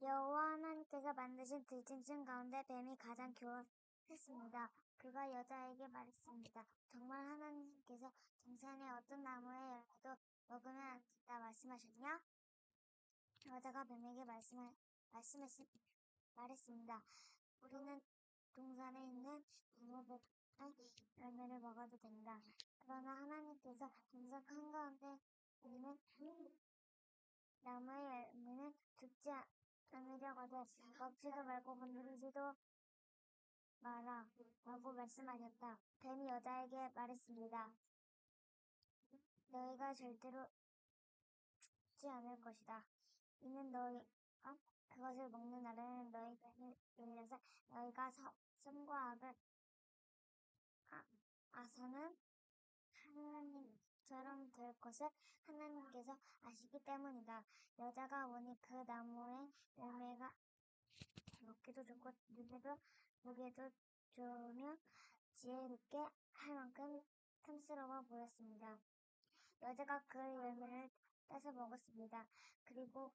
여호와 하나님께서 만드신 들짐승 가운데 뱀이 가장 교활했습니다. 그가 여자에게 말했습니다. 정말 하나님께서 동산의 어떤 나무의 열매도 먹으면 안 된다 말씀하셨냐? 여자가 뱀에게 말했습니다. 우리는 동산에 있는 나무의 열매를 먹어도 된다. 그러나 하나님께서 동산 한가운데 있는 나무의 열매는 죽지 않으려거든 먹지도 말고 건드리지도 마라 라고 말씀하셨다. 뱀이 여자에게 말했습니다. 너희가 절대로 죽지 않을 것이다. 이는 너희가 그것을 먹는 날에는 너희 눈을 열려서 너희가 선과 악을 아사는 하나님처럼 될 것을 하나님께서 아시기 때문이다. 여자가 보니 그 나무의 열매가 먹기도 좋고 눈에도 보기에도 좋으며 지혜롭게 할 만큼 탐스러워 보였습니다. 여자가 그 열매를 따서 먹었습니다. 그리고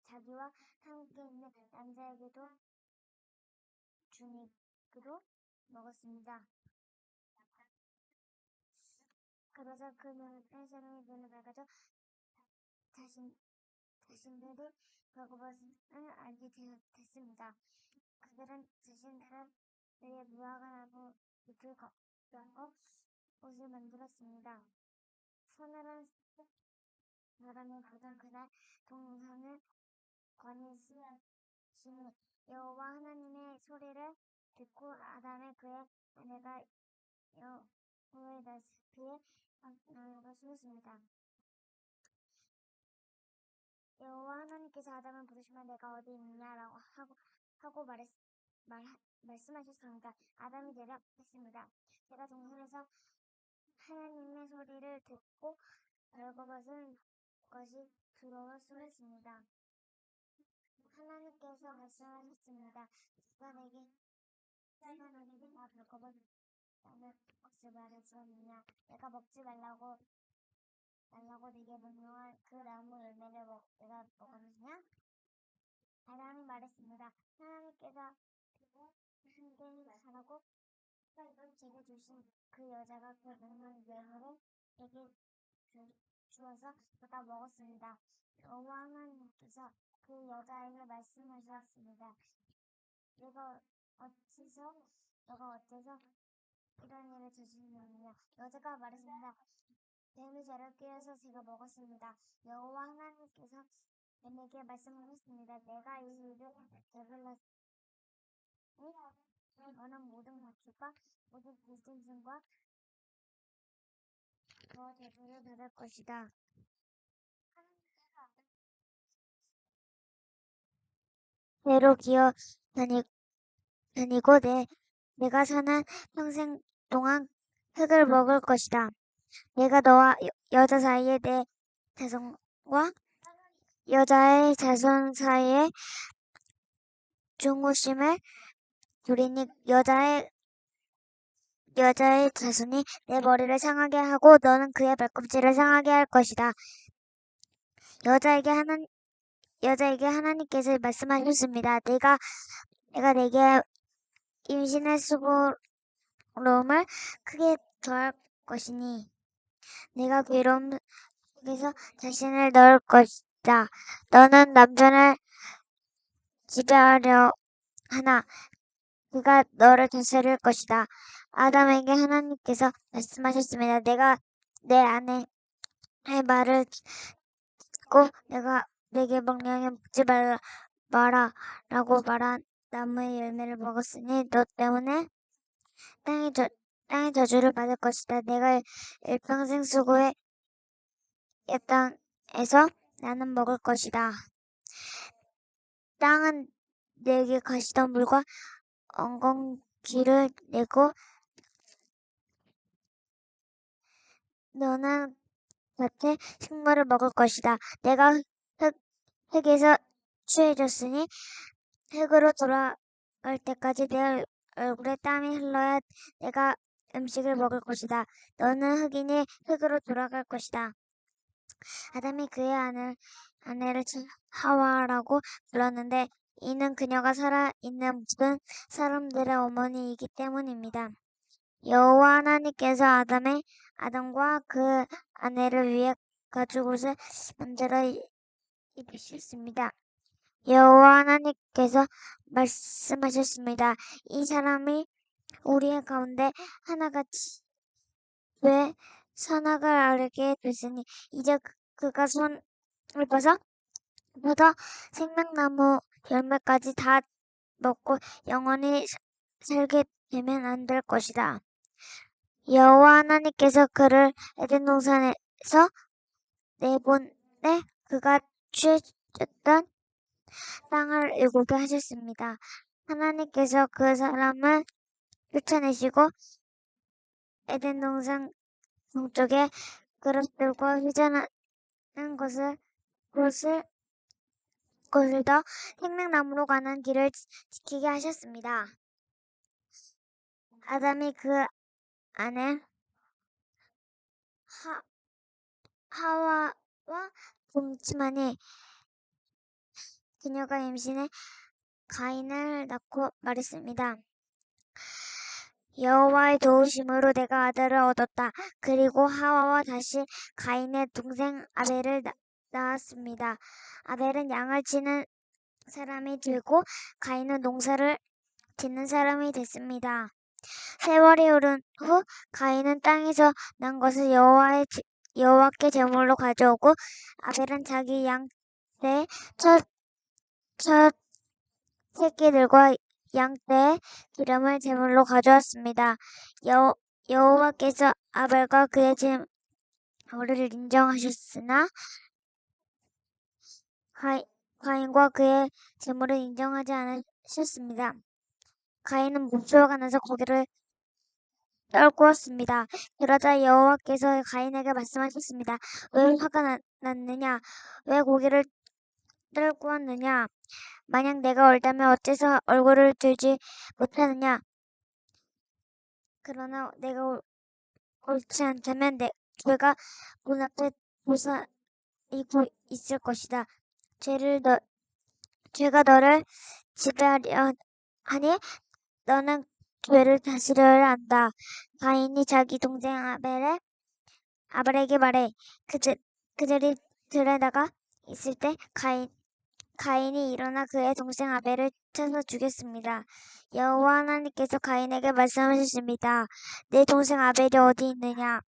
자기와 함께 있는 남자에게도 주니그도 먹었습니다. 그러자 그 사람이 눈을 밝아져 자신들이 벌거벗은 알게 됐습니다. 그들은 자신들을 위해 무화과 나무 잎을 걷고 옷을 만들었습니다. 서늘한 바람이 불던 그날 동산을 거니시니 여호와 하나님의 소리를 듣고 아담의 그의 아내가 여호와의 나시피에 나무가 숨었습니다. 여호와 하나님께서 아담을 부르시면 내가 어디 있냐라고 하고 말씀하셨습니다. 아담이 대답했습니다. 제가 동산에서 하나님의 소리를 듣고 벌거벗은 것이 두려워 숨었습니다. 하나님께서 말씀하셨습니다. 내가 벌거벗은 것을 말했었느냐? 내가 먹지 말라고 네게 명령한 그 나무 열매를 내가 먹었느냐? 아담이 말했습니다. 하나님께서 함께 하라고 제게 주신 그 여자가 그 명령 열매를 내게 주어서 제가 먹었습니다. 여호와 하나님께서 그 여자에게 말씀하셨습니다. 너가 어째서 이런 일을 저지르느냐? 여자가 말했습니다. 뱀이 저를 꿰어서 제가 먹었습니다. 여호와 하나님께서 뱀에게 말씀하셨습니다. 내가 이 일을 저질렀으니 너는 모든 가축과 모든 들짐승과 더 저주를 받을 것이다. 배로 기어 다니고 내가 사는 평생 동안 흙을 먹을 것이다. 내가 너와 여자 사이에 내 자손과 여자의 자손 사이에 중후심을 두리니 여자의 자손이 내 머리를 상하게 하고 너는 그의 발꿈치를 상하게 할 것이다. 여자에게 하나님께서 말씀하셨습니다. 내가 내게 임신의 수고로움을 크게 더할 것이니 내가 괴로움 속에서 자신을 넣을 것이다. 너는 남편을 지배하려 하나 그가 너를 다스릴 것이다. 아담에게 하나님께서 말씀하셨습니다. 내가 내 아내의 말을 듣고 내가 내게 명령해 먹지 마라라고 말한 나무의 열매를 먹었으니 너 때문에 땅의 저주를 받을 것이다. 내가 일평생 수고해 이 땅에서 나는 먹을 것이다. 땅은 내게 가시던 물과 엉겅퀴를 내고 너는 밭에 식물을 먹을 것이다. 내가 흙에서 취해졌으니 흙으로 돌아갈 때까지 내 얼굴에 땀이 흘러야 내가 음식을 먹을 것이다. 너는 흙이니 흙으로 돌아갈 것이다. 아담이 그의 아내를 하와라고 불렀는데 이는 그녀가 살아있는 모든 사람들의 어머니이기 때문입니다. 여호와 하나님께서 아담과 그 아내를 위해 가죽옷을 만들어 입히셨습니다. 여호와 하나님께서 말씀하셨습니다. 이 사람이 우리의 가운데 하나같이 왜 선악을 알게 됐으니 이제 그가 손을 벗어 생명나무 열매까지 다 먹고 영원히 살게 되면 안 될 것이다. 여호와 하나님께서 그를 에덴 동산에서 내보내 그가 취했던 땅을 일구게 하셨습니다. 하나님께서 그 사람을 쫓아내시고 에덴 동산 동쪽에 그릇들과 휘저는 곳을 더 생명나무로 가는 길을 지키게 하셨습니다. 아담이 그 아내 하와와 동침하니 그녀가 임신해 가인을 낳고 말했습니다. 여호와의 도우심으로 내가 아들을 얻었다. 그리고 하와와 다시 가인의 동생 아벨을 낳았습니다. 아벨은 양을 치는 사람이 되고 가인은 농사를 짓는 사람이 됐습니다. 세월이 흐른 후 가인은 땅에서 난 것을 여호와께 제물로 가져오고 아벨은 자기 양떼의 첫 새끼들과 양떼의 기름을 제물로 가져왔습니다. 여호와께서 아벨과 그의 제물을 인정하셨으나 가인과 그의 제물을 인정하지 않으셨습니다. 가인은 목소리가 나서 고개를 떨구었습니다. 그러자 여호와께서 가인에게 말씀하셨습니다. 왜 화가 났느냐? 왜 고개를 떨구었느냐? 만약 내가 옳다면 어째서 얼굴을 들지 못하느냐? 그러나 내가 옳지 않다면 죄가 눈앞에 도사리고 있을 것이다. 죄가 너를 지배하려 하니 너는 죄를 다스려야 한다. 가인이 자기 동생 아벨에게 말해. 그들이 들에 나가 있을 때 가인이 일어나 그의 동생 아벨을 쳐서 죽였습니다. 여호와 하나님께서 가인에게 말씀하셨습니다. 내 동생 아벨이 어디 있느냐?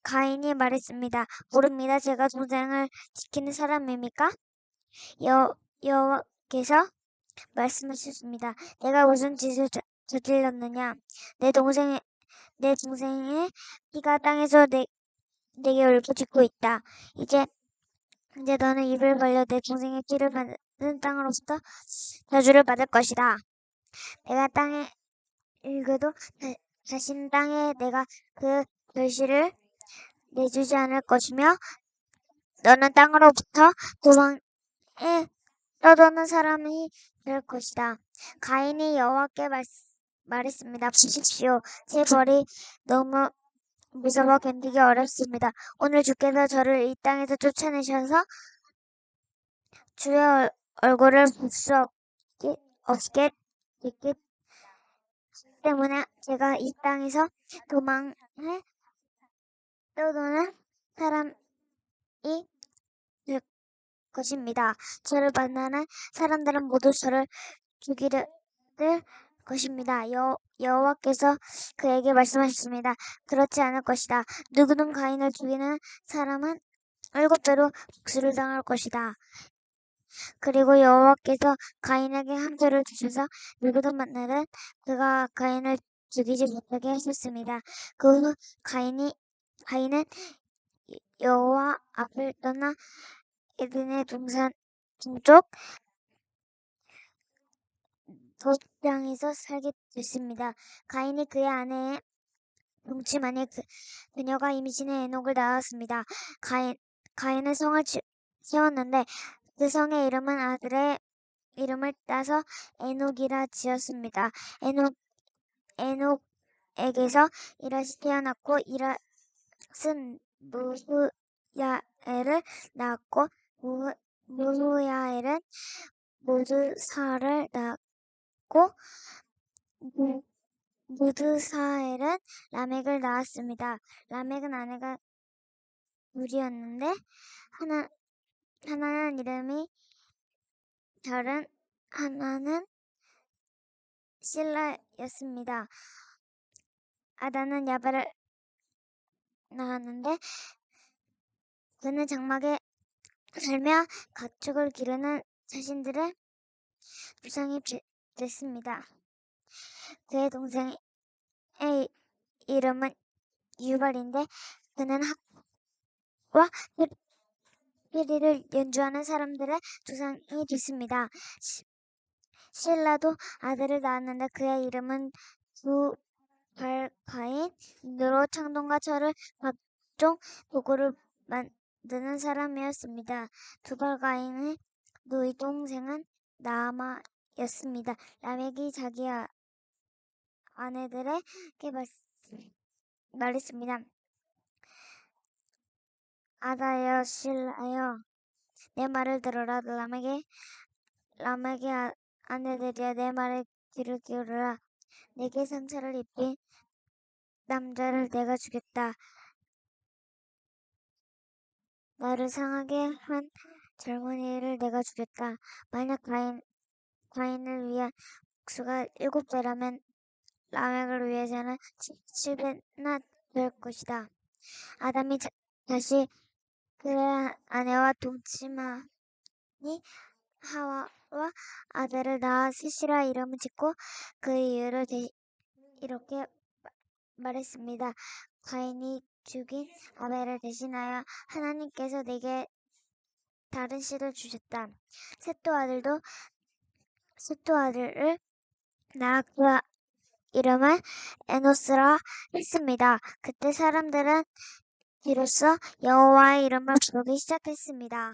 가인이 말했습니다. 모릅니다. 제가 동생을 지키는 사람입니까? 여호와께서 말씀하셨습니다. 내가 무슨 짓을 저질렀느냐? 내 동생의 피가 땅에서 내게 울부짖고 있다. 이제 너는 입을 벌려 내 동생의 피를 받은 땅으로부터 저주를 받을 것이다. 내가 땅에 일그도 다시는 땅에 내가 그 결실을 내주지 않을 것이며 너는 땅으로부터 도망에 떠도는 사람이 될 것이다. 가인이 여호와께 말했습니다. 보십시오. 제 벌이 너무 무서워 견디기 어렵습니다. 오늘 주께서 저를 이 땅에서 쫓아내셔서 주의 얼굴을 볼 수 없게 됐기 때문에 제가 이 땅에서 도망에 떠도는 사람이 될 것입니다. 저를 만나는 사람들은 모두 저를 죽이려 것입니다. 여호와께서 그에게 말씀하셨습니다. 그렇지 않을 것이다. 누구든 가인을 죽이는 사람은 7배로 복수를 당할 것이다. 그리고 여호와께서 가인에게 한 표를 주셔서 누구든 만나든 그가 가인을 죽이지 못하게 하셨습니다. 그 후 가인은 여호와 앞을 떠나 에덴의 동산 동쪽 도장에서 살게 됐습니다. 가인이 그의 아내의 동침하니 그녀가 임신해 에녹을 낳았습니다. 가인은 성을 세웠는데 그 성의 이름은 아들의 이름을 따서 에녹이라 지었습니다. 에녹에게서 이라시 태어났고 이라스는 무후야엘을 낳았고 무후야엘은 무드사를 낳고 무드사엘은 라멕을 낳았습니다. 라멕은 아내가 둘이었는데 하나는 이름이 다른 하나는 실라였습니다. 아다는 야벨을 낳았는데 그는 장막에 살며 가축을 기르는 자신들의 조상이 됐습니다. 그의 동생의 이름은 유발인데 그는 학과 피리를 연주하는 사람들의 조상이 됐습니다. 실라도 아들을 낳았는데 그의 이름은 두발가인. 눈으로 창동과 철을 각종 도구를 만드는 사람이었습니다. 두발가인의 누이 동생은 나아마였습니다. 라멕이 자기 아내들에게 말했습니다. 아다여 실라여 내 말을 들어라. 라멕의 아내들이여 내 말에 귀를 기울여라. 내게 상처를 입힌 남자를 내가 주겠다. 나를 상하게 한 젊은이를 내가 주겠다. 만약 과인을 위한 복수가 7배라면 라멕을 위해서는 7배나 될 것이다. 아담이 다시 그의 아내와 동침하니 하와와 아들을 낳아 스시라 이름을 짓고 그 이유를 이렇게 말했습니다. 가인이 죽인 아벨을 대신하여 하나님께서 내게 다른 씨를 주셨다. 셋도 아들을 낳아 그 이름을 에노스라 했습니다. 그때 사람들은 비로소 여호와의 이름을 부르기 시작했습니다.